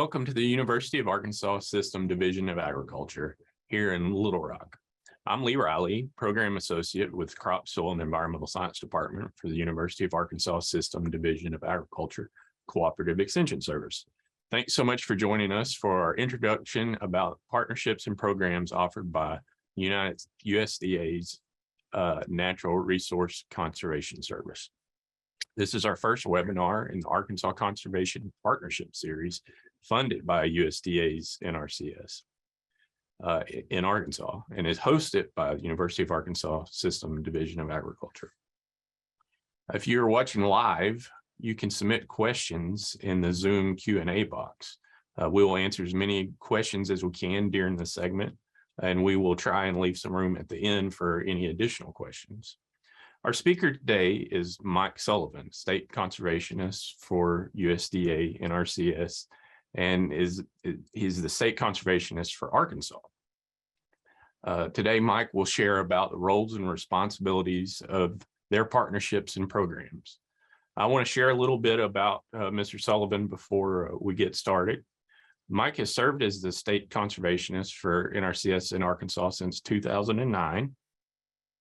Welcome to the University of Arkansas System Division of Agriculture here in Little Rock. I'm Lee Riley, Program Associate with Crop, Soil, and Environmental Science Department for the University of Arkansas System Division of Agriculture Cooperative Extension Service. Thanks so much for joining us for our introduction about partnerships and programs offered by USDA's Natural Resource Conservation Service. This is our first webinar in the Arkansas Conservation Partnership Series funded by USDA's NRCS in Arkansas and is hosted by the University of Arkansas System Division of Agriculture. If you're watching live, you can submit questions in the Zoom Q&A box. We will answer as many questions as we can during the segment, and we will try and leave some room at the end for any additional questions. Our speaker today is Mike Sullivan, State Conservationist for USDA NRCS, and he's the State Conservationist for Arkansas. Today, Mike will share about the roles and responsibilities of their partnerships and programs. I want to share a little bit about Mr. Sullivan before we get started. Mike has served as the State Conservationist for NRCS in Arkansas since 2009,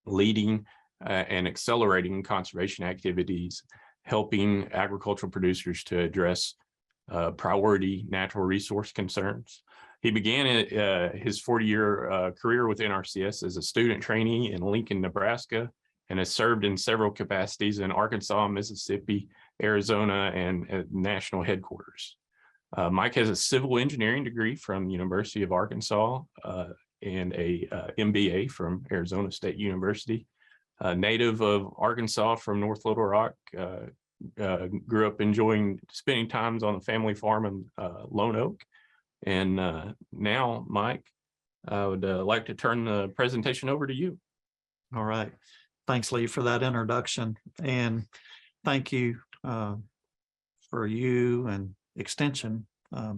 leading and accelerating conservation activities, helping agricultural producers to address priority natural resource concerns. He began his 40-year career with NRCS as a student trainee in Lincoln, Nebraska, and has served in several capacities in Arkansas, Mississippi, Arizona, and at national headquarters. Mike has a civil engineering degree from the University of Arkansas and a MBA from Arizona State University. Native of Arkansas from North Little Rock, grew up enjoying spending times on the family farm in Lone Oak. And now, Mike, I would like to turn the presentation over to you. All right. Thanks, Lee, for that introduction. And thank you for you and Extension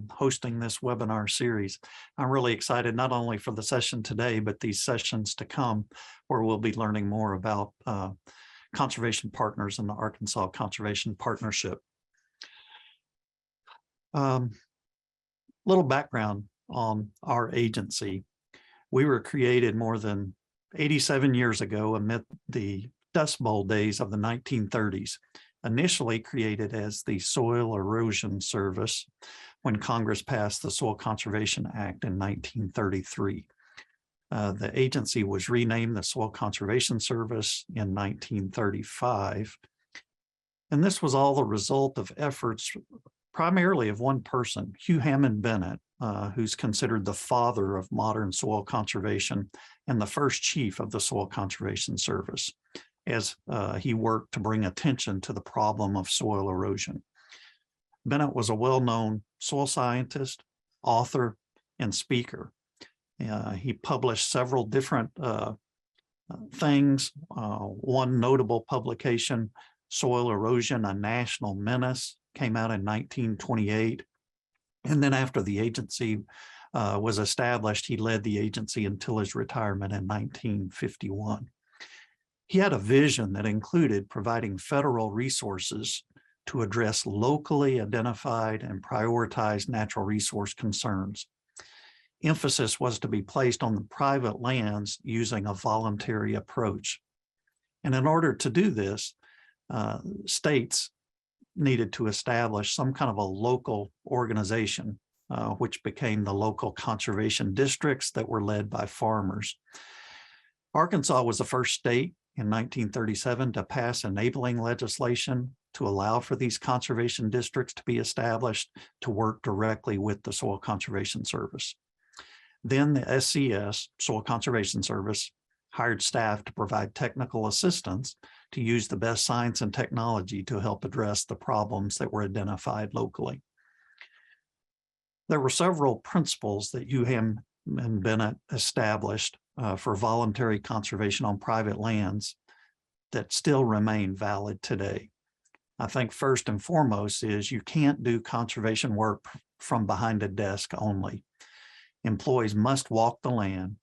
hosting this webinar series. I'm really excited not only for the session today, but these sessions to come where we'll be learning more about conservation partners in the Arkansas Conservation Partnership. Little background on our agency. We were created more than 87 years ago amid the Dust Bowl days of the 1930s, initially created as the Soil Erosion Service when Congress passed the Soil Conservation Act in 1933. The agency was renamed the Soil Conservation Service in 1935. And this was all the result of efforts primarily of one person, Hugh Hammond Bennett, who's considered the father of modern soil conservation and the first chief of the Soil Conservation Service, as he worked to bring attention to the problem of soil erosion. Bennett was a well-known soil scientist, author, and speaker. He published several different things. One notable publication, Soil Erosion, a National Menace, came out in 1928. And then after the agency was established, he led the agency until his retirement in 1951. He had a vision that included providing federal resources to address locally identified and prioritized natural resource concerns. Emphasis was to be placed on the private lands using a voluntary approach. And in order to do this, states needed to establish some kind of a local organization, which became the local conservation districts that were led by farmers. Arkansas was the first state in 1937 to pass enabling legislation to allow for these conservation districts to be established to work directly with the Soil Conservation Service. Then the SCS, Soil Conservation Service, hired staff to provide technical assistance to use the best science and technology to help address the problems that were identified locally. There were several principles that Hugh Hammond Bennett established for voluntary conservation on private lands that still remain valid today. I think first and foremost is you can't do conservation work from behind a desk only. Employees must walk the land,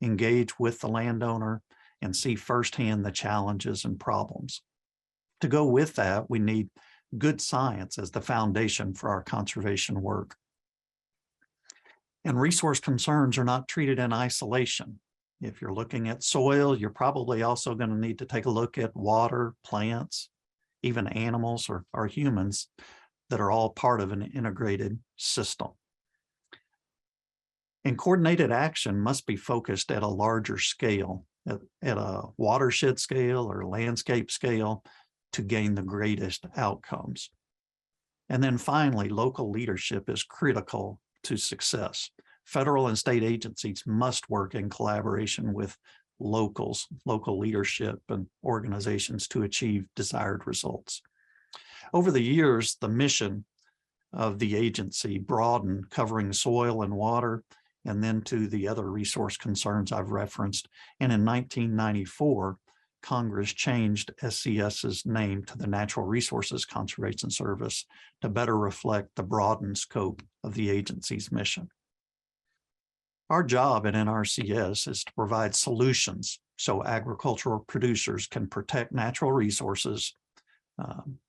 engage with the landowner, and see firsthand the challenges and problems. To go with that, we need good science as the foundation for our conservation work. And resource concerns are not treated in isolation. If you're looking at soil, you're probably also going to need to take a look at water, plants, even animals or humans that are all part of an integrated system. And coordinated action must be focused at a larger scale, at a watershed scale or landscape scale, to gain the greatest outcomes. And then finally, local leadership is critical to success. Federal and state agencies must work in collaboration with local leadership and organizations to achieve desired results. Over the years, the mission of the agency broadened, covering soil and water, and then to the other resource concerns I've referenced. And in 1994, Congress changed SCS's name to the Natural Resources Conservation Service to better reflect the broadened scope of the agency's mission. Our job at NRCS is to provide solutions so agricultural producers can protect natural resources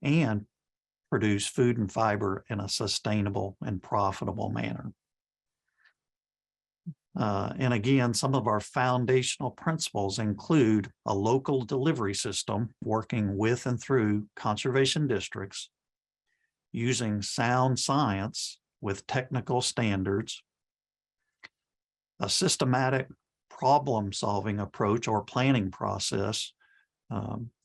and produce food and fiber in a sustainable and profitable manner. And again, some of our foundational principles include a local delivery system working with and through conservation districts, using sound science with technical standards, a systematic problem-solving approach or planning process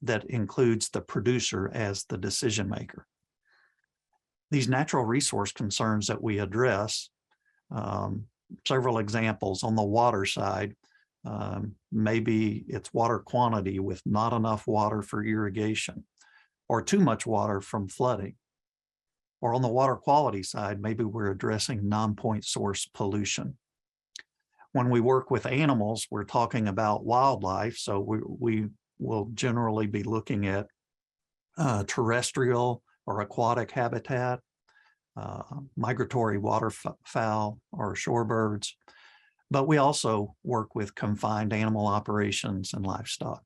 that includes the producer as the decision maker. These natural resource concerns that we address, several examples on the water side, maybe it's water quantity with not enough water for irrigation, or too much water from flooding. Or on the water quality side, maybe we're addressing non-point source pollution. When we work with animals, we're talking about wildlife, so we will generally be looking at terrestrial or aquatic habitat, migratory waterfowl or shorebirds, but we also work with confined animal operations and livestock.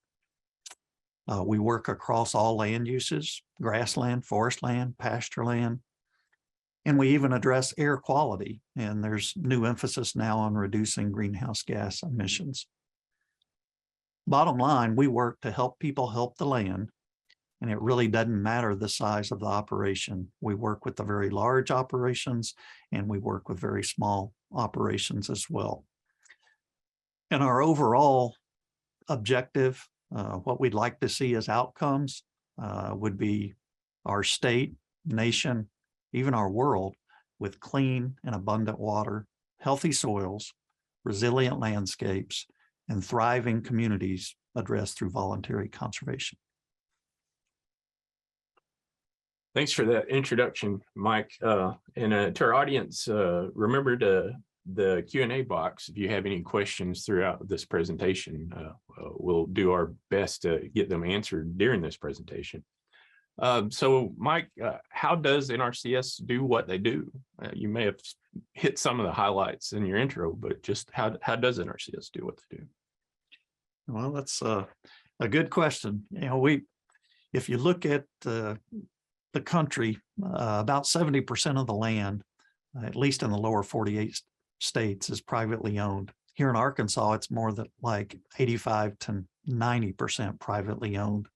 We work across all land uses: grassland, forest land, pasture land, and we even address air quality, and there's new emphasis now on reducing greenhouse gas emissions. Bottom line, we work to help people help the land, and it really doesn't matter the size of the operation. We work with the very large operations, and we work with very small operations as well. And our overall objective, what we'd like to see as outcomes, would be our state, nation, even our world, with clean and abundant water, healthy soils, resilient landscapes, and thriving communities addressed through voluntary conservation. Thanks for that introduction, Mike. And to our audience, remember the Q&A box. If you have any questions throughout this presentation, we'll do our best to get them answered during this presentation. So Mike, how does NRCS do what they do? You may have hit some of the highlights in your intro, but just how does NRCS do what they do? Well, that's a good question. You know, if you look at the country, about 70% of the land, at least in the lower 48 states, is privately owned. Here in Arkansas, it's more than like 85 to 90% privately owned.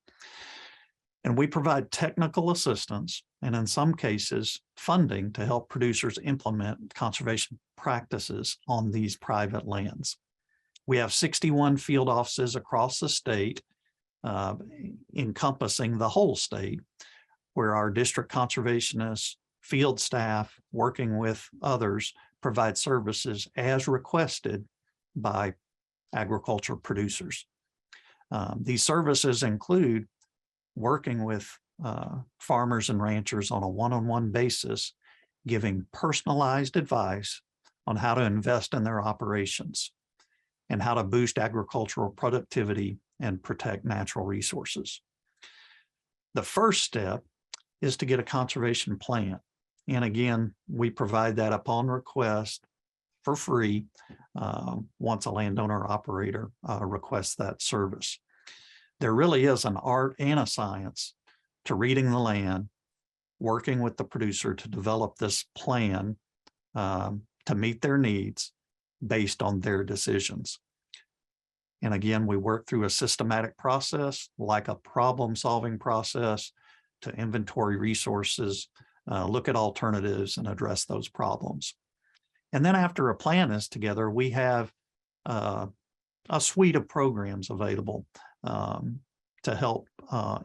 And we provide technical assistance, and in some cases, funding to help producers implement conservation practices on these private lands. We have 61 field offices across the state, encompassing the whole state, where our district conservationists, field staff, working with others, provide services as requested by agriculture producers. These services include working with farmers and ranchers on a one-on-one basis, giving personalized advice on how to invest in their operations and how to boost agricultural productivity and protect natural resources. The first step is to get a conservation plan. And again, we provide that upon request for free once a landowner or operator requests that service. There really is an art and a science to reading the land, working with the producer to develop this plan to meet their needs based on their decisions. And again, we work through a systematic process, like a problem-solving process, to inventory resources, look at alternatives, and address those problems. And then after a plan is together, we have a suite of programs available to help,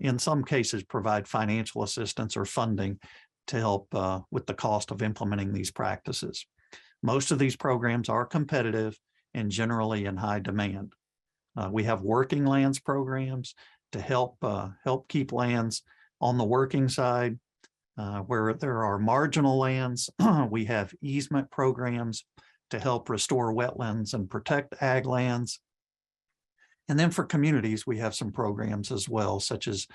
in some cases, provide financial assistance or funding to help with the cost of implementing these practices. Most of these programs are competitive and generally in high demand. We have working lands programs to help keep lands on the working side. Where there are marginal lands, we have easement programs to help restore wetlands and protect ag lands. And then for communities, we have some programs as well, such as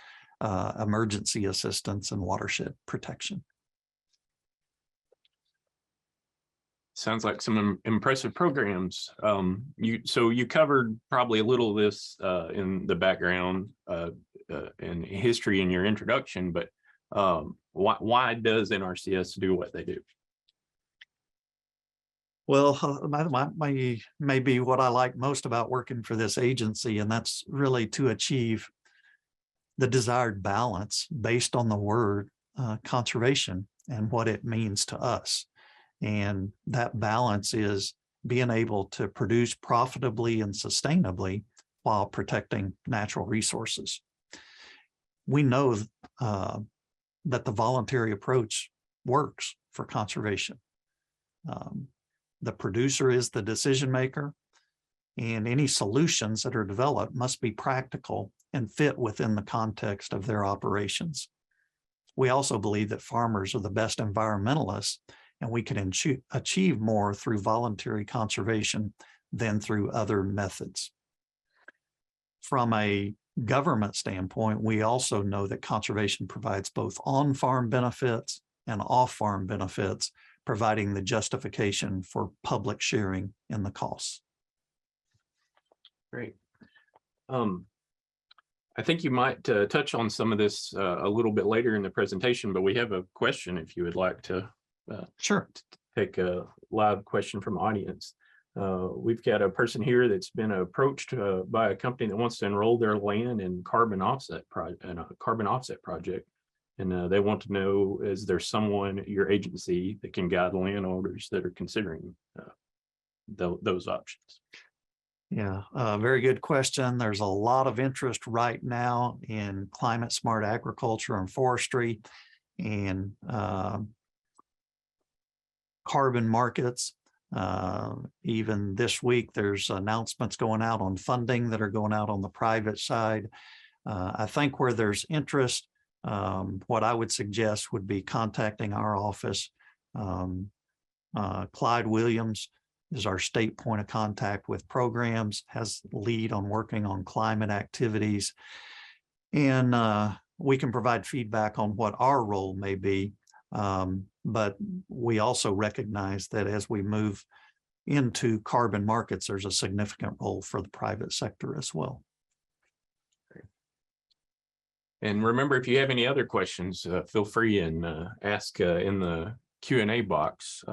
emergency assistance and watershed protection. Sounds like some impressive programs. So you covered probably a little of this in the background and history in your introduction, but why does NRCS do what they do? Well, maybe what I like most about working for this agency, and that's really to achieve the desired balance based on the word conservation and what it means to us. And that balance is being able to produce profitably and sustainably while protecting natural resources. We know that the voluntary approach works for conservation. The producer is the decision maker, and any solutions that are developed must be practical and fit within the context of their operations. We also believe that farmers are the best environmentalists, and we can achieve more through voluntary conservation than through other methods. From a government standpoint, we also know that conservation provides both on-farm benefits and off-farm benefits, providing the justification for public sharing in the costs. Great. I think you might touch on some of this a little bit later in the presentation, but we have a question if you would like to Sure. take a live question from audience. We've got a person here that's been approached by a company that wants to enroll their land in a carbon offset project. And they want to know, is there someone at your agency that can guide landowners that are considering those options? Yeah, very good question. There's a lot of interest right now in climate smart agriculture and forestry and carbon markets. Even this week, there's announcements going out on funding that are going out on the private side. I think where there's interest, what I would suggest would be contacting our office. Clyde Williams is our state point of contact with programs, has lead on working on climate activities. And we can provide feedback on what our role may be. But we also recognize that as we move into carbon markets, there's a significant role for the private sector as well. And remember, if you have any other questions, feel free and ask in the Q&A box.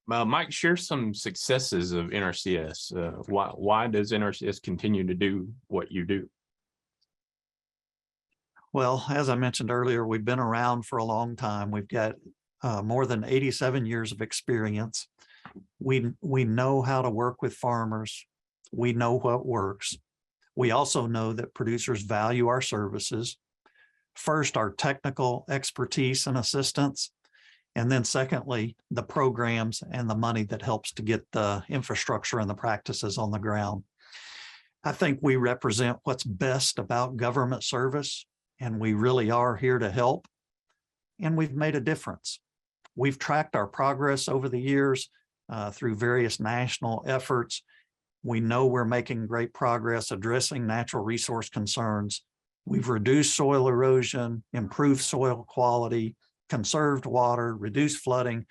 Mike, share some successes of NRCS. Why does NRCS continue to do what you do? Well, as I mentioned earlier, we've been around for a long time. We've got more than 87 years of experience. We know how to work with farmers. We know what works. We also know that producers value our services. First, our technical expertise and assistance. And then secondly, the programs and the money that helps to get the infrastructure and the practices on the ground. I think we represent what's best about government service, and we really are here to help. And we've made a difference. We've tracked our progress over the years through various national efforts. We know we're making great progress addressing natural resource concerns. We've reduced soil erosion, improved soil quality, conserved water, reduced flooding,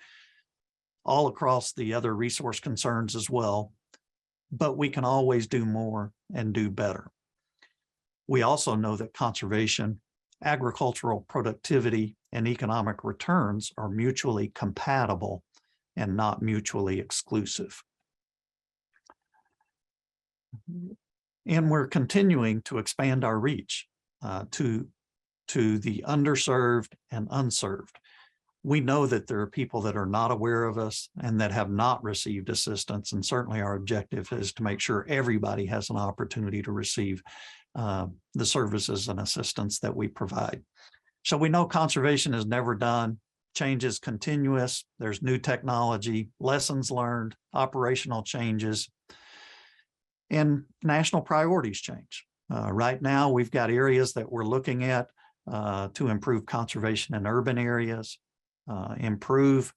all across the other resource concerns as well. But we can always do more and do better. We also know that conservation, agricultural productivity, and economic returns are mutually compatible and not mutually exclusive. And we're continuing to expand our reach to the underserved and unserved. We know that there are people that are not aware of us and that have not received assistance. And certainly our objective is to make sure everybody has an opportunity to receive the services and assistance that we provide. So we know conservation is never done. Change is continuous. There's new technology, lessons learned, operational changes, and national priorities change. Right now, we've got areas that we're looking at to improve conservation in urban areas, improve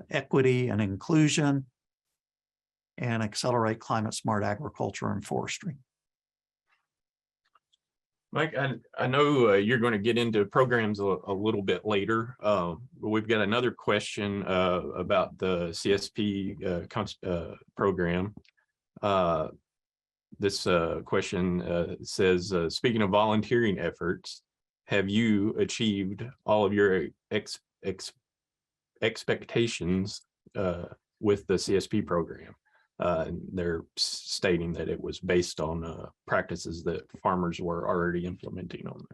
equity and inclusion, and accelerate climate smart agriculture and forestry. Mike, I know you're going to get into programs a little bit later, but we've got another question about the CSP program. This question says, speaking of volunteering efforts, have you achieved all of your expectations with the CSP program? They're stating that it was based on practices that farmers were already implementing on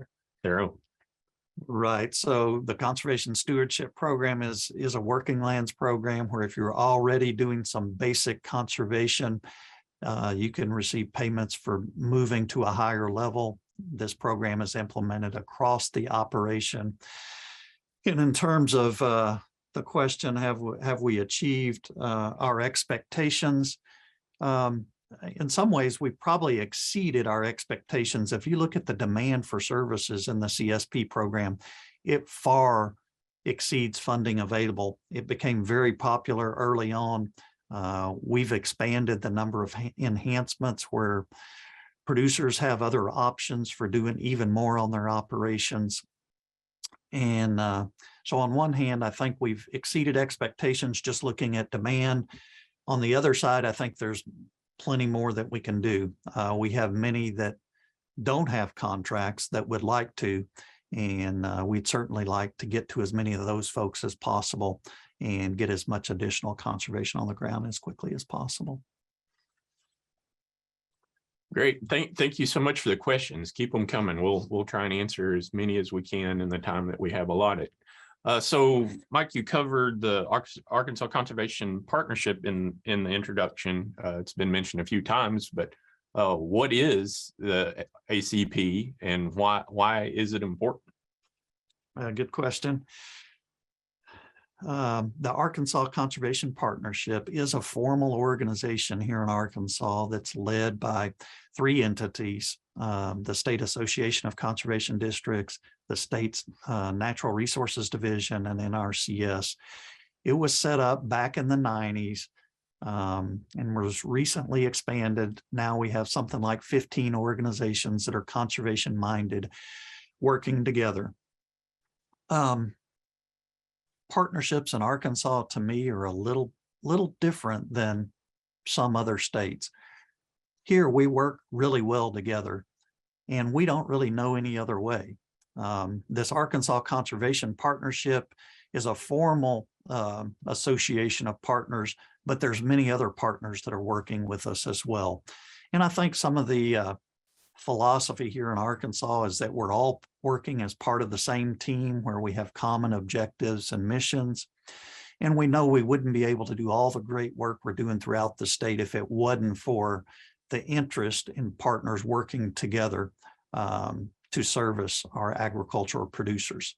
their own. Right. So the Conservation Stewardship Program is a working lands program where if you're already doing some basic conservation, you can receive payments for moving to a higher level. This program is implemented across the operation. And in terms of the question, have we achieved our expectations? In some ways, we probably exceeded our expectations. If you look at the demand for services in the CSP program, it far exceeds funding available. It became very popular early on. We've expanded the number of enhancements where producers have other options for doing even more on their operations. And so on one hand, I think we've exceeded expectations just looking at demand. On the other side, I think there's plenty more that we can do. We have many that don't have contracts that would like to, and we'd certainly like to get to as many of those folks as possible and get as much additional conservation on the ground as quickly as possible. Great. Thank you so much for the questions. Keep them coming. We'll try and answer as many as we can in the time that we have allotted. So, Mike, you covered the Arkansas Conservation Partnership in the introduction. It's been mentioned a few times, but what is the ACP and why is it important? Good question. The Arkansas Conservation Partnership is a formal organization here in Arkansas that's led by three entities: the State Association of Conservation Districts, the state's Natural Resources Division, and NRCS. It was set up back in the 90s and was recently expanded. Now we have something like 15 organizations that are conservation minded working together. Partnerships in Arkansas, to me, are a little different than some other states. Here we work really well together, and we don't really know any other way. This Arkansas Conservation Partnership is a formal association of partners, but there's many other partners that are working with us as well. And I think some of the philosophy here in Arkansas is that we're all working as part of the same team where we have common objectives and missions. And we know we wouldn't be able to do all the great work we're doing throughout the state if it wasn't for the interest in partners working together to service our agricultural producers.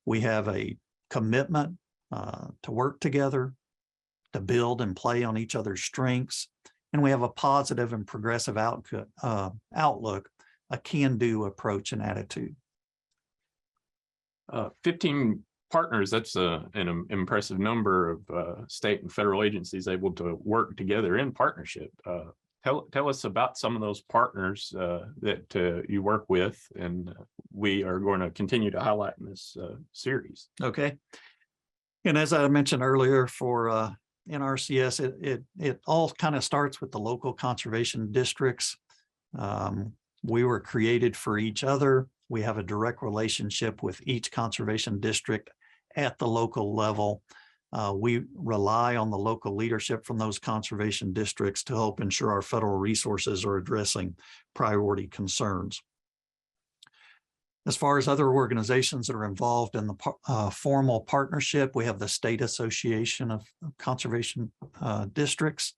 We have a commitment to work together, to build and play on each other's strengths. And we have a positive and progressive outlook, a can-do approach and attitude. 15 partners, that's an impressive number of state and federal agencies able to work together in partnership. Tell us about some of those partners that you work with, and we are going to continue to highlight in this series. Okay. And as I mentioned earlier, for NRCS, it all kind of starts with the local conservation districts. We were created for each other. We have a direct relationship with each conservation district at the local level. We rely on the local leadership from those conservation districts to help ensure our federal resources are addressing priority concerns. As far as other organizations that are involved in the formal partnership, we have the State Association of Conservation Districts.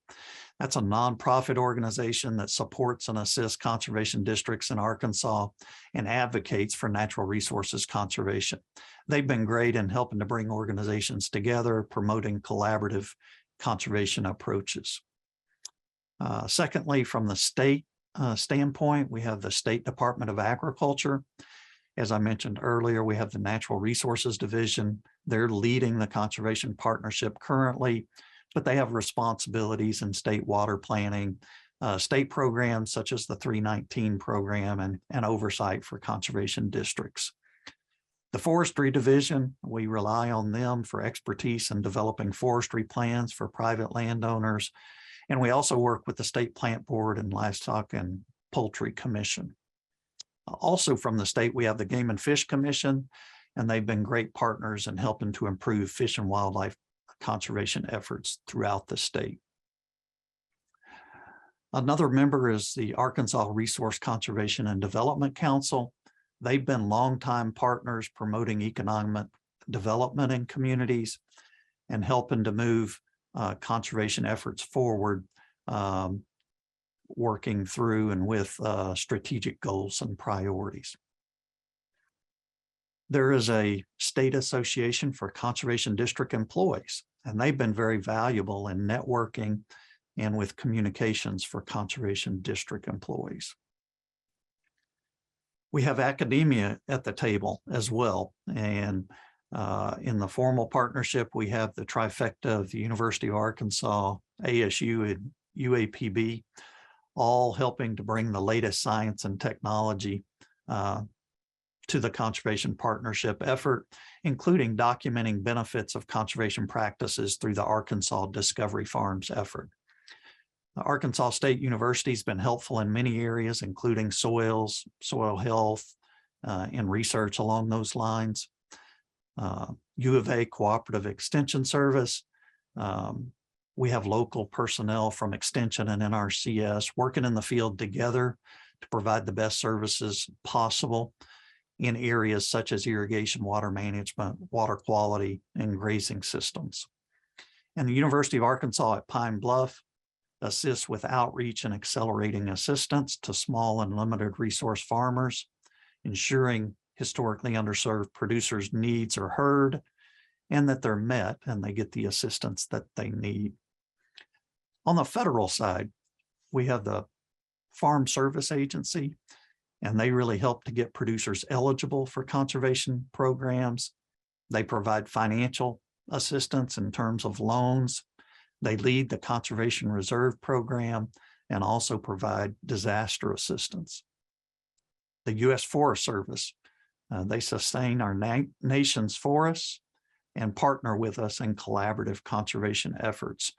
That's a nonprofit organization that supports and assists conservation districts in Arkansas and advocates for natural resources conservation. They've been great in helping to bring organizations together, promoting collaborative conservation approaches. Secondly, from the state standpoint, we have the State Department of Agriculture. As I mentioned earlier, we have the Natural Resources Division. They're leading the conservation partnership currently, but they have responsibilities in state water planning, state programs such as the 319 program, and oversight for conservation districts. The Forestry Division, we rely on them for expertise in developing forestry plans for private landowners. And we also work with the State Plant Board and Livestock and Poultry Commission. Also from the state, we have the Game and Fish Commission, and they've been great partners in helping to improve fish and wildlife conservation efforts throughout the state. Another member is the Arkansas Resource Conservation and Development Council. They've been longtime partners promoting economic development in communities and helping to move conservation efforts forward, working through and with strategic goals and priorities. There is a state association for conservation district employees, and they've been very valuable in networking and with communications for conservation district employees. We have academia at the table as well, and in the formal partnership, we have the trifecta of the University of Arkansas, ASU, and UAPB, all helping to bring the latest science and technology to the conservation partnership effort, including documenting benefits of conservation practices through the Arkansas Discovery Farms effort. The Arkansas State University has been helpful in many areas, including soils, soil health, and research along those lines. U of A Cooperative Extension Service. We have local personnel from Extension and NRCS working in the field together to provide the best services possible in areas such as irrigation, water management, water quality, and grazing systems. And the University of Arkansas at Pine Bluff assists with outreach and accelerating assistance to small and limited resource farmers, ensuring historically underserved producers' needs are heard and that they're met and they get the assistance that they need. On the federal side, we have the Farm Service Agency, and they really help to get producers eligible for conservation programs. They provide financial assistance in terms of loans. They lead the Conservation Reserve Program and also provide disaster assistance. The U.S. Forest Service, they sustain our nation's forests and partner with us in collaborative conservation efforts,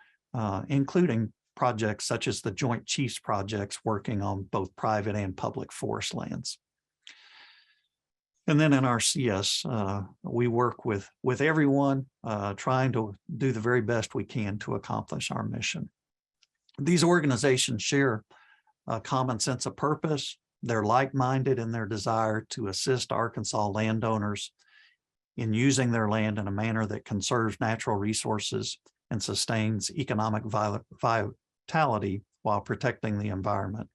including projects such as the Joint Chiefs projects working on both private and public forest lands. And then in our CS, we work with everyone, trying to do the very best we can to accomplish our mission. These organizations share a common sense of purpose. They're like-minded in their desire to assist Arkansas landowners in using their land in a manner that conserves natural resources and sustains economic vitality while protecting the environment.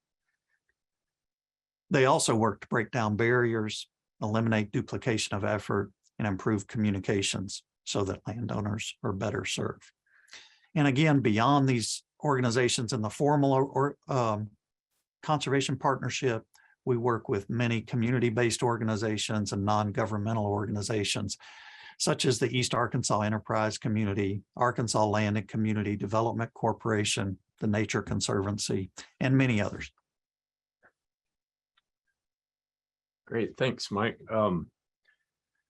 They also work to break down barriers, eliminate duplication of effort, and improve communications so that landowners are better served. And again, beyond these organizations in the formal conservation partnership, we work with many community-based organizations and non-governmental organizations, such as the East Arkansas Enterprise Community, Arkansas Land and Community Development Corporation, the Nature Conservancy, and many others. Great, thanks, Mike.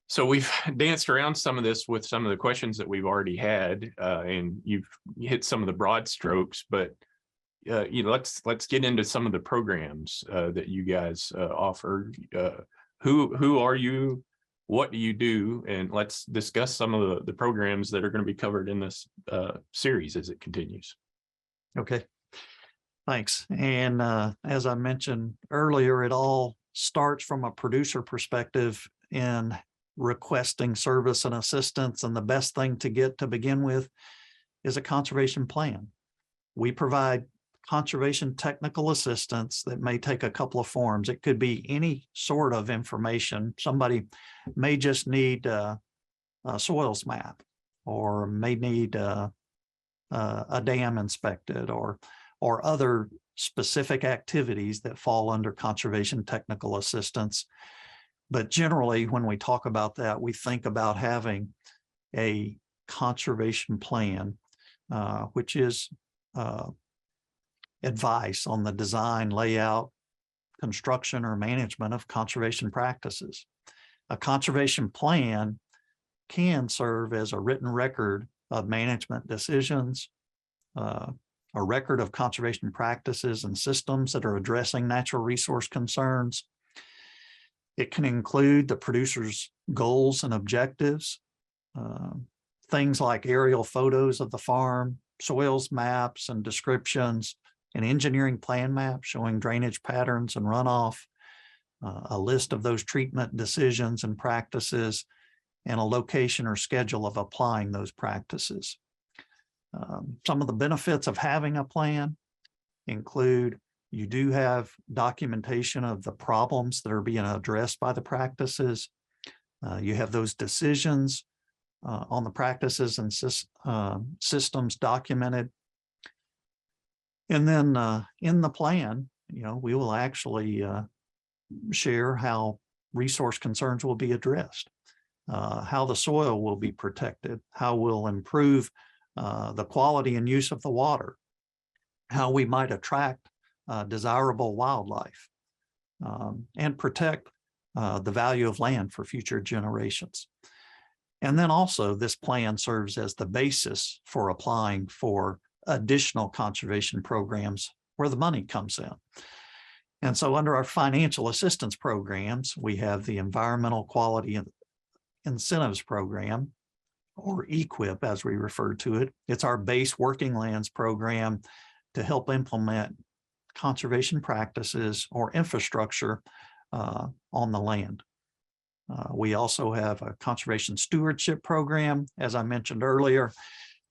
So we've danced around some of this with some of the questions that we've already had, and you've hit some of the broad strokes, but let's get into some of the programs that you guys offer. Who are you? what do you do? And let's discuss some of the programs that are going to be covered in this series as it continues. Okay, thanks. And as I mentioned earlier, it all starts from a producer perspective in requesting service and assistance. And the best thing to get to begin with is a conservation plan. We provide conservation technical assistance that may take a couple of forms. It could be any sort of information. Somebody may just need a soils map, or may need a dam inspected, or other specific activities that fall under conservation technical assistance. But generally, when we talk about that, we think about having a conservation plan, which is advice on the design, layout, construction, or management of conservation practices. A conservation plan can serve as a written record of management decisions, a record of conservation practices and systems that are addressing natural resource concerns. It can include the producer's goals and objectives, things like aerial photos of the farm, soils maps and descriptions, an engineering plan map showing drainage patterns and runoff, a list of those treatment decisions and practices, and a location or schedule of applying those practices. Some of the benefits of having a plan include you do have documentation of the problems that are being addressed by the practices. You have those decisions on the practices and systems documented. And then in the plan, we will actually share how resource concerns will be addressed, how the soil will be protected, how we'll improve the quality and use of the water, how we might attract desirable wildlife, and protect the value of land for future generations. And then also this plan serves as the basis for applying for additional conservation programs where the money comes in. And so under our financial assistance programs, we have the Environmental Quality Incentives Program, or EQIP as we refer to it. It's our base working lands program to help implement conservation practices or infrastructure on the land. We also have a conservation stewardship program, as I mentioned earlier,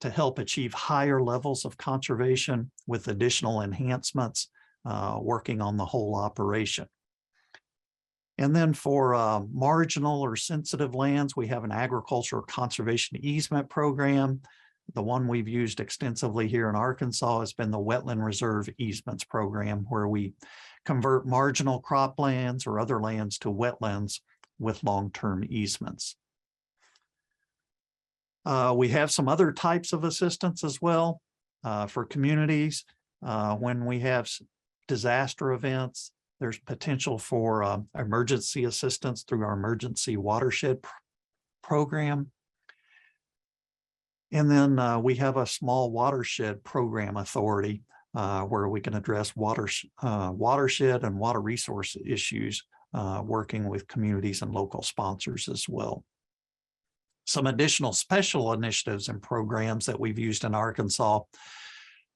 to help achieve higher levels of conservation with additional enhancements, working on the whole operation. And then for marginal or sensitive lands, we have an agricultural conservation easement program. The one we've used extensively here in Arkansas has been the Wetland Reserve Easements Program, where we convert marginal croplands or other lands to wetlands with long-term easements. We have some other types of assistance as well for communities. When we have disaster events, there's potential for emergency assistance through our emergency watershed program. And then we have a small watershed program authority where we can address watershed and water resource issues, working with communities and local sponsors as well. Some additional special initiatives and programs that we've used in Arkansas,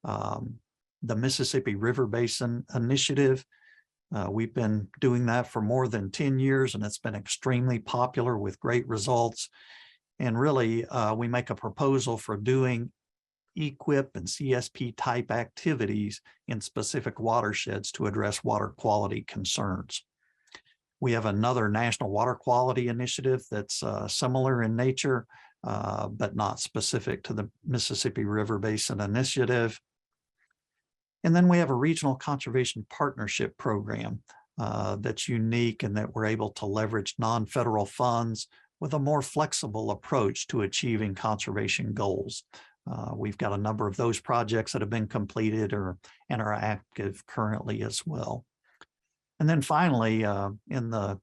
the Mississippi River Basin Initiative. We've been doing that for more than 10 years, and it's been extremely popular with great results. And really, we make a proposal for doing EQIP and CSP type activities in specific watersheds to address water quality concerns. We have another national water quality initiative that's similar in nature, but not specific to the Mississippi River Basin Initiative. And then we have a regional conservation partnership program that's unique in that we're able to leverage non-federal funds with a more flexible approach to achieving conservation goals. We've got a number of those projects that have been completed and are active currently as well. And then finally, in the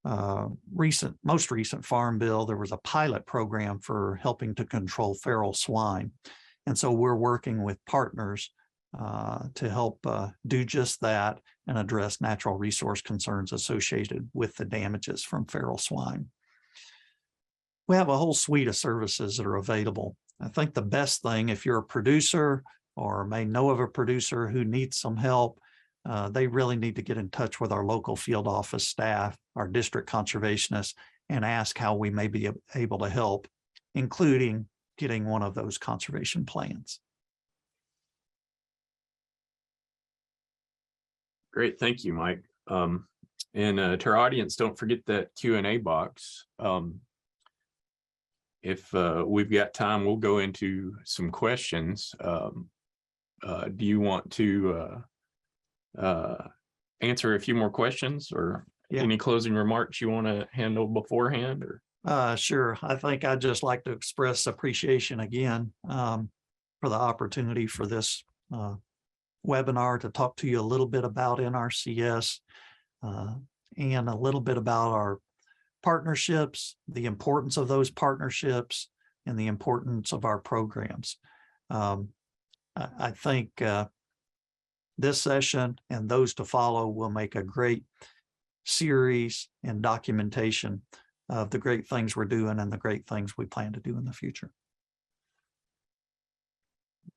most recent Farm Bill, there was a pilot program for helping to control feral swine. And so we're working with partners to help do just that and address natural resource concerns associated with the damages from feral swine. we have a whole suite of services that are available. I think the best thing, if you're a producer or may know of a producer who needs some help, they really need to get in touch with our local field office staff, our district conservationists, and ask how we may be able to help, including getting one of those conservation plans. Great, thank you, Mike. And to our audience, don't forget that Q&A box. If we've got time, we'll go into some questions. Do you want to answer a few more questions, or any closing remarks you want to handle beforehand? Or sure. I think I'd just like to express appreciation again for the opportunity for this webinar to talk to you a little bit about NRCS and a little bit about our partnerships, the importance of those partnerships, and the importance of our programs. I think this session and those to follow will make a great series and documentation of the great things we're doing and the great things we plan to do in the future.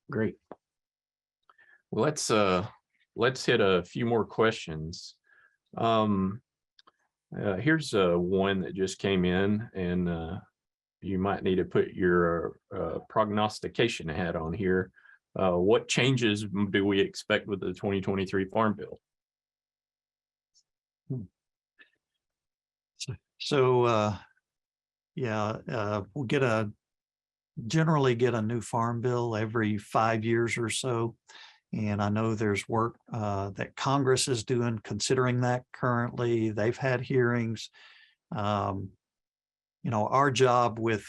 Great. Well, let's hit a few more questions. Here's one that just came in, and you might need to put your prognostication hat on here. What changes do we expect with the 2023 Farm Bill? So we'll generally get a new Farm Bill every 5 years or so. And I know there's work that Congress is doing, considering that currently. They've had hearings. Our job with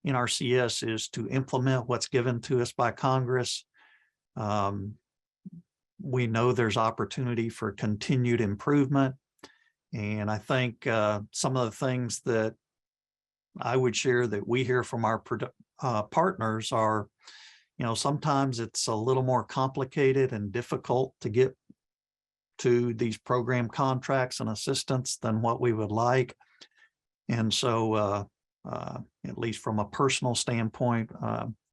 NRCS is to implement what's given to us by Congress. We know there's opportunity for continued improvement. And I think some of the things that I would share that we hear from our partners are, sometimes it's a little more complicated and difficult to get to these program contracts and assistance than what we would like. And so at least from a personal standpoint,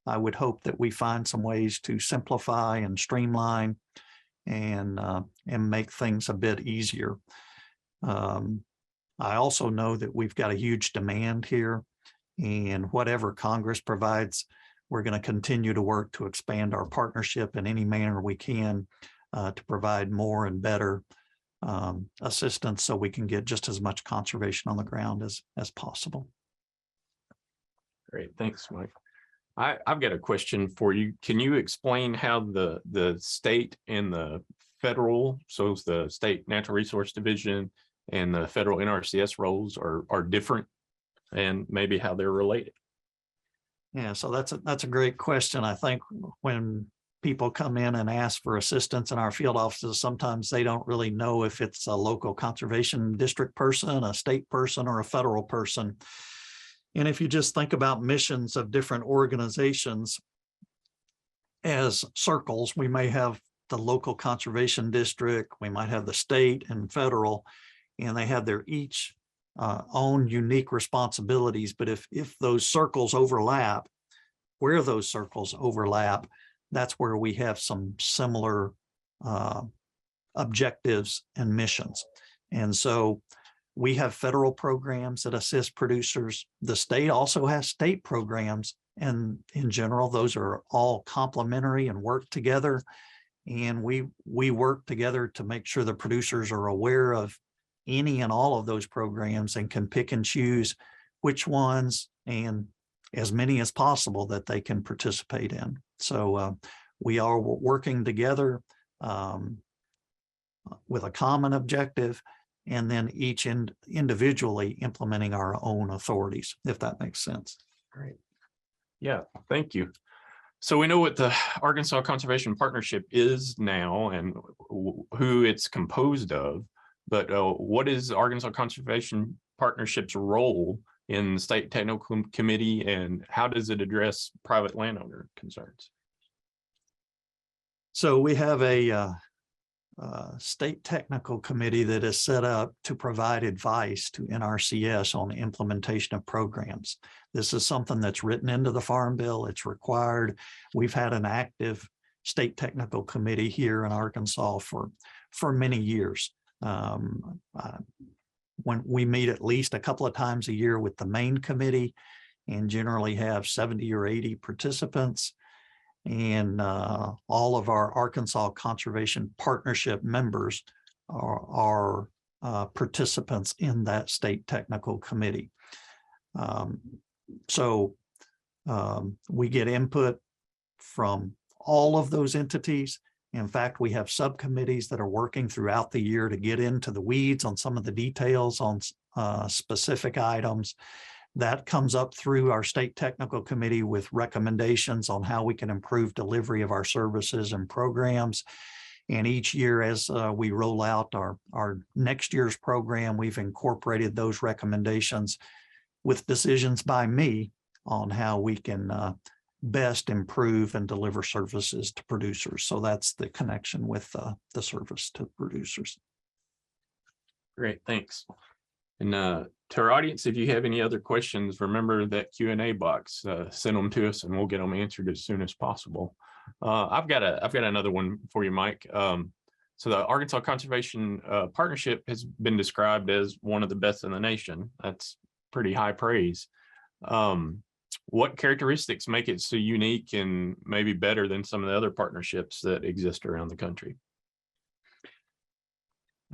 I would hope that we find some ways to simplify and streamline and make things a bit easier. I also know that we've got a huge demand here, and whatever Congress provides, we're going to continue to work to expand our partnership in any manner we can to provide more and better assistance so we can get just as much conservation on the ground as possible. Great, thanks, Mike. I've got a question for you. Can you explain how the state and the federal, so the State Natural Resource Division and the federal NRCS roles are different, and maybe how they're related? Yeah, so that's a great question. I think when people come in and ask for assistance in our field offices, sometimes they don't really know if it's a local conservation district person, a state person, or a federal person. And if you just think about missions of different organizations as circles, we may have the local conservation district, we might have the state and federal, and they have their each own unique responsibilities. But if those circles overlap, where those circles overlap, that's where we have some similar objectives and missions. And so we have federal programs that assist producers. The state also has state programs, and in general, those are all complementary and work together. And we work together to make sure the producers are aware of any and all of those programs and can pick and choose which ones and as many as possible that they can participate in. So we are working together with a common objective, and then each individually implementing our own authorities, if that makes sense. Great. Yeah, thank you. So we know what the Arkansas Conservation Partnership is now and who it's composed of, but what is Arkansas Conservation Partnership's role in the State Technical Committee, and how does it address private landowner concerns? So we have a state technical committee that is set up to provide advice to NRCS on the implementation of programs. This is something that's written into the Farm Bill. It's required. We've had an active state technical committee here in Arkansas for many years. When we meet at least a couple of times a year with the main committee and generally have 70 or 80 participants. And all of our Arkansas Conservation Partnership members are participants in that state technical committee. So we get input from all of those entities. In fact, we have subcommittees that are working throughout the year to get into the weeds on some of the details on specific items. That comes up through our state technical committee with recommendations on how we can improve delivery of our services and programs. And each year as we roll out our next year's program, we've incorporated those recommendations with decisions by me on how we can best improve and deliver services to producers. So that's the connection with the service to producers. Great, thanks. And to our audience, if you have any other questions, remember that Q&A box, send them to us and we'll get them answered as soon as possible. I've got another one for you, Mike. So the Arkansas Conservation Partnership has been described as one of the best in the nation. That's pretty high praise. What characteristics make it so unique and maybe better than some of the other partnerships that exist around the country?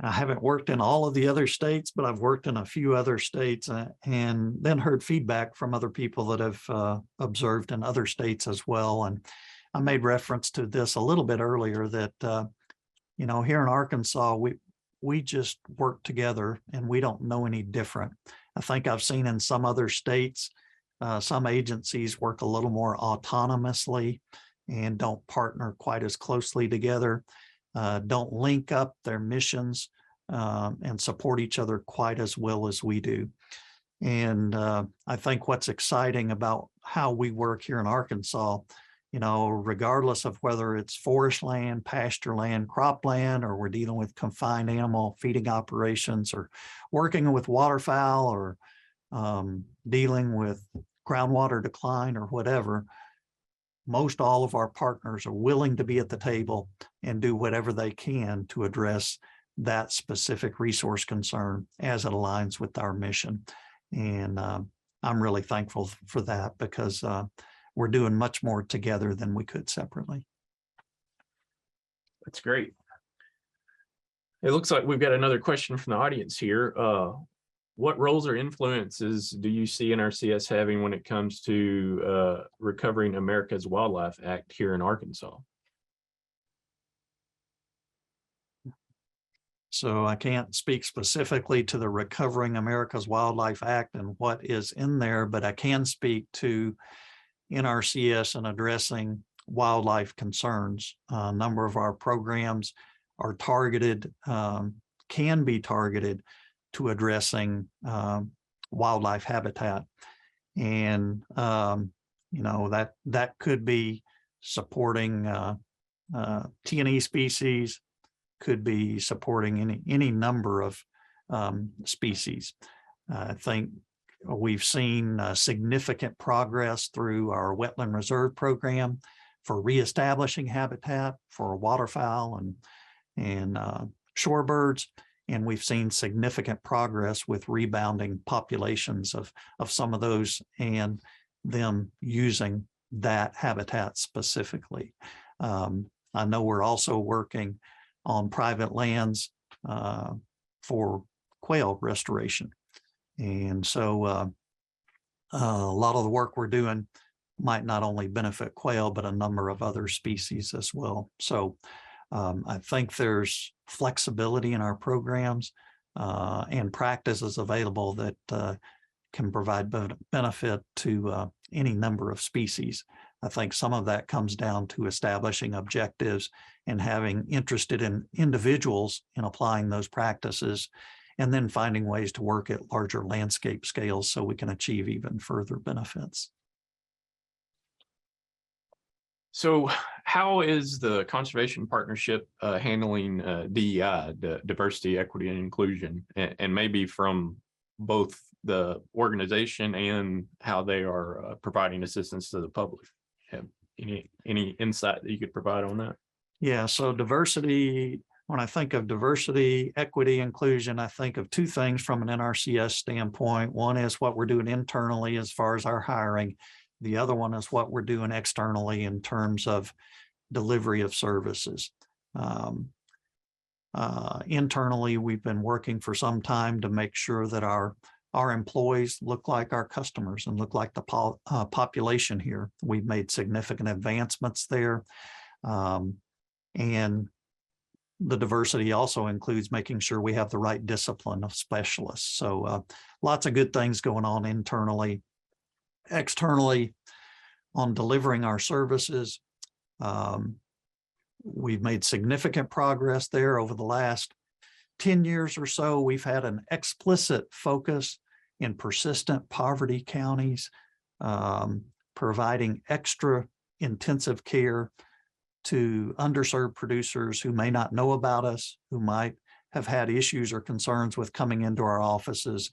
I haven't worked in all of the other states, but I've worked in a few other states and then heard feedback from other people that have observed in other states as well. And I made reference to this a little bit earlier that, you know, here in Arkansas, we just work together and we don't know any different. I think I've seen in some other states, some agencies work a little more autonomously and don't partner quite as closely together. Don't link up their missions and support each other quite as well as we do. And I think what's exciting about how we work here in Arkansas, you know, regardless of whether it's forest land, pasture land, cropland, or we're dealing with confined animal feeding operations, or working with waterfowl, or dealing with groundwater decline or whatever, most all of our partners are willing to be at the table and do whatever they can to address that specific resource concern as it aligns with our mission. And I'm really thankful for that because we're doing much more together than we could separately. That's great. It looks like we've got another question from the audience here. What roles or influences do you see NRCS having when it comes to recovering America's Wildlife Act here in Arkansas? So I can't speak specifically to the Recovering America's Wildlife Act and what is in there, but I can speak to NRCS and addressing wildlife concerns. A number of our programs are targeted, can be targeted to addressing wildlife habitat. And, you know, that could be supporting T&E species, could be supporting any number of species. I think we've seen significant progress through our wetland reserve program for reestablishing habitat for waterfowl and shorebirds. And we've seen significant progress with rebounding populations of some of those and them using that habitat specifically. I know we're also working on private lands for quail restoration. And so a lot of the work we're doing might not only benefit quail, but a number of other species as well. So I think there's flexibility in our programs and practices available that can provide benefit to any number of species. I think some of that comes down to establishing objectives and having interested in individuals in applying those practices, and then finding ways to work at larger landscape scales so we can achieve even further benefits. So how is the conservation partnership handling DEI, diversity, equity, and inclusion, and maybe from both the organization and how they are providing assistance to the public? Have any insight that you could provide on that? Yeah, so diversity, when I think of diversity, equity, inclusion, I think of two things from an NRCS standpoint. One is what we're doing internally as far as our hiring. The other one is what we're doing externally in terms of delivery of services. Internally, we've been working for some time to make sure that our employees look like our customers and look like the population here. We've made significant advancements there. And the diversity also includes making sure we have the right discipline of specialists. So lots of good things going on internally. Externally, on delivering our services, we've made significant progress there over the last 10 years or so. We've had an explicit focus in persistent poverty counties, providing extra intensive care to underserved producers who may not know about us, who might have had issues or concerns with coming into our offices.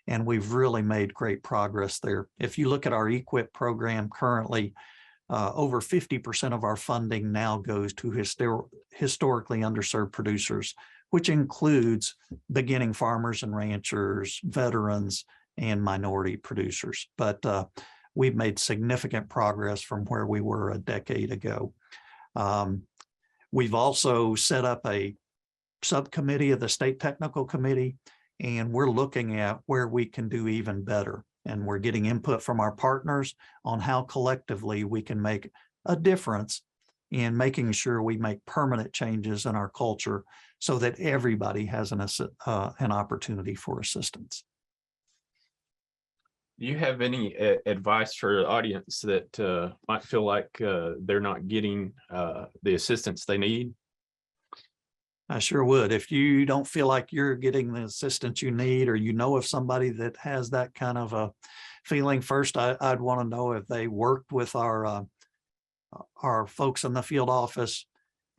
And we've really made great progress there. If you look at our EQIP program currently, over 50% of our funding now goes to historically underserved producers, which includes beginning farmers and ranchers, veterans, and minority producers. But we've made significant progress from where we were a decade ago. We've also set up a subcommittee of the State Technical Committee, and we're looking at where we can do even better. And we're getting input from our partners on how collectively we can make a difference in making sure we make permanent changes in our culture so that everybody has an opportunity for assistance. Do you have any advice for the audience that might feel like they're not getting the assistance they need? I sure would. If you don't feel like you're getting the assistance you need, or you know of somebody that has that kind of a feeling, first, I'd want to know if they worked with our folks in the field office.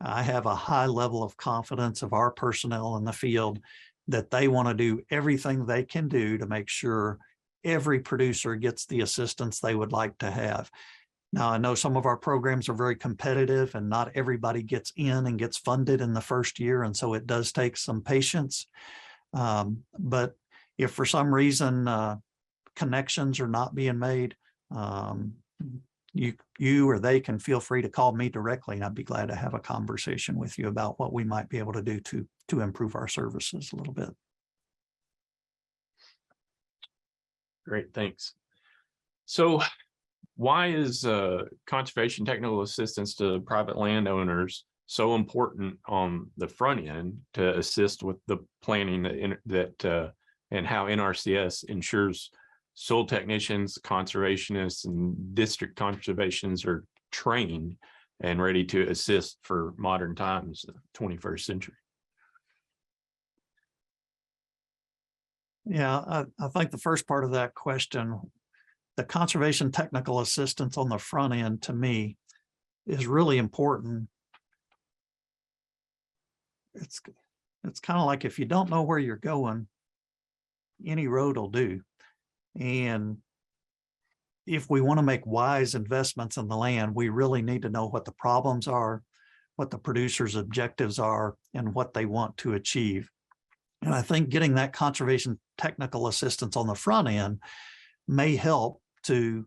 I have a high level of confidence of our personnel in the field that they want to do everything they can do to make sure every producer gets the assistance they would like to have. Now, I know some of our programs are very competitive and not everybody gets in and gets funded in the first year. And so it does take some patience. But if for some reason connections are not being made, you or they can feel free to call me directly, and I'd be glad to have a conversation with you about what we might be able to do to improve our services a little bit. Great, thanks. So why is conservation technical assistance to private landowners so important on the front end to assist with the planning and how NRCS ensures soil technicians, conservationists, and district conservationists are trained and ready to assist for modern times, the 21st century? Yeah, I think the first part of that question, the conservation technical assistance on the front end, to me, is really important. It's kind of like if you don't know where you're going, any road will do. And if we want to make wise investments in the land, we really need to know what the problems are, what the producer's objectives are, and what they want to achieve. And I think getting that conservation technical assistance on the front end may help to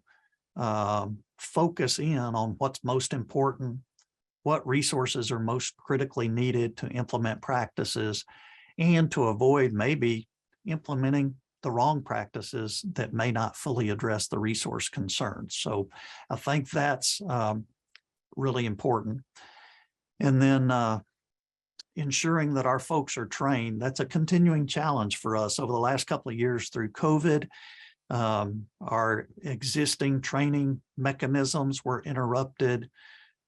focus in on what's most important, what resources are most critically needed to implement practices, and to avoid maybe implementing the wrong practices that may not fully address the resource concerns. So I think that's really important. And then ensuring that our folks are trained, that's a continuing challenge for us. Over the last couple of years through COVID, our existing training mechanisms were interrupted.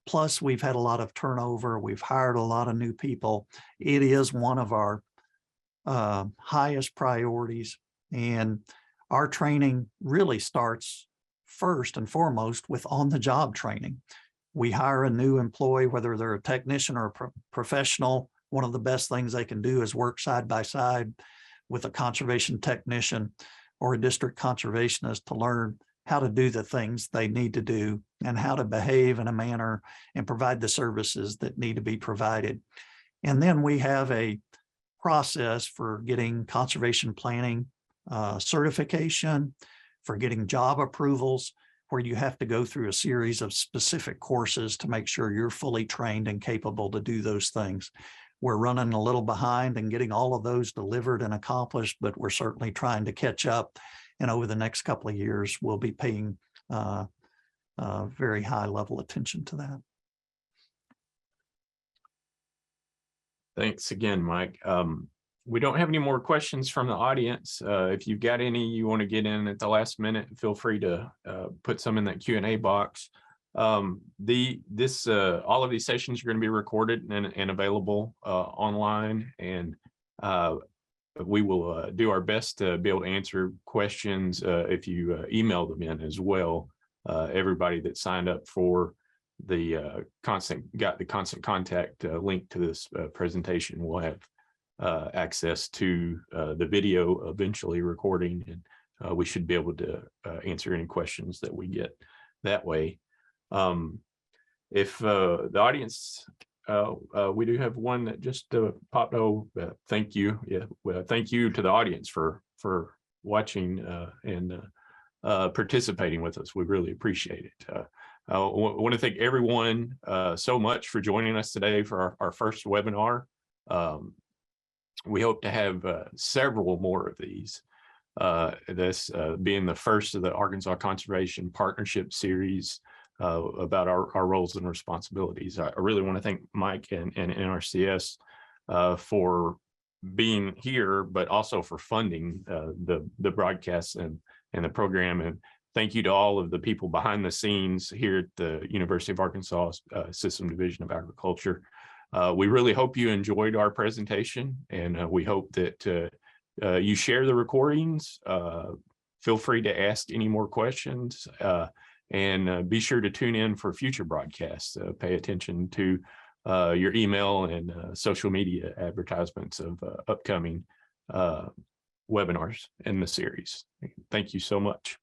Plus, we've had a lot of turnover. We've hired a lot of new people. It is one of our highest priorities. And our training really starts first and foremost with on-the-job training. we hire a new employee, whether they're a technician or a professional, one of the best things they can do is work side by side with a conservation technician or a district conservationist to learn how to do the things they need to do and how to behave in a manner and provide the services that need to be provided. And then we have a process for getting conservation planning certification, for getting job approvals, where you have to go through a series of specific courses to make sure you're fully trained and capable to do those things. We're running a little behind and getting all of those delivered and accomplished, but we're certainly trying to catch up. And over the next couple of years, we'll be paying very high level attention to that. Thanks again, Mike. We don't have any more questions from the audience. If you've got any you want to get in at the last minute, feel free to put some in that Q&A box. All of these sessions are going to be recorded and available online, and we will do our best to be able to answer questions if you email them in as well. Everybody that signed up for the constant contact link to this presentation will have access to the video eventually recording, and we should be able to answer any questions that we get that way. If the audience, we do have one that just popped. Thank you. Yeah, well, thank you to the audience for watching and participating with us. We really appreciate it. I want to thank everyone so much for joining us today for our first webinar. We hope to have several more of these, this being the first of the Arkansas Conservation Partnership Series about our roles and responsibilities. I really want to thank Mike and NRCS for being here, but also for funding the broadcast and the program. And thank you to all of the people behind the scenes here at the University of Arkansas System Division of Agriculture. We really hope you enjoyed our presentation, and we hope that you share the recordings. Feel free to ask any more questions, and be sure to tune in for future broadcasts. Pay attention to your email and social media advertisements of upcoming webinars in the series. Thank you so much.